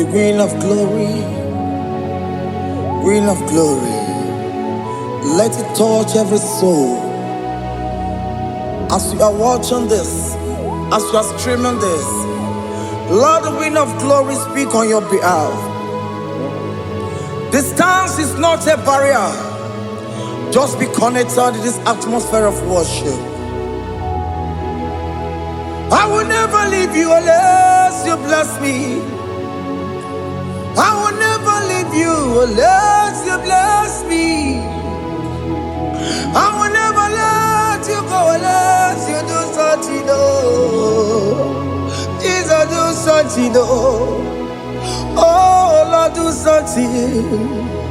the wind of glory, wind of glory. Let it touch every soul. As you are watching this, as you are streaming this, Lord, the wind of glory speak on your behalf. Distance is not a barrier. Just be connected to this atmosphere of worship. I will never leave you unless you bless me. I will never leave you unless you bless me. I will never let you go unless you do something. Oh, Jesus, do something. Oh, Lord, do something.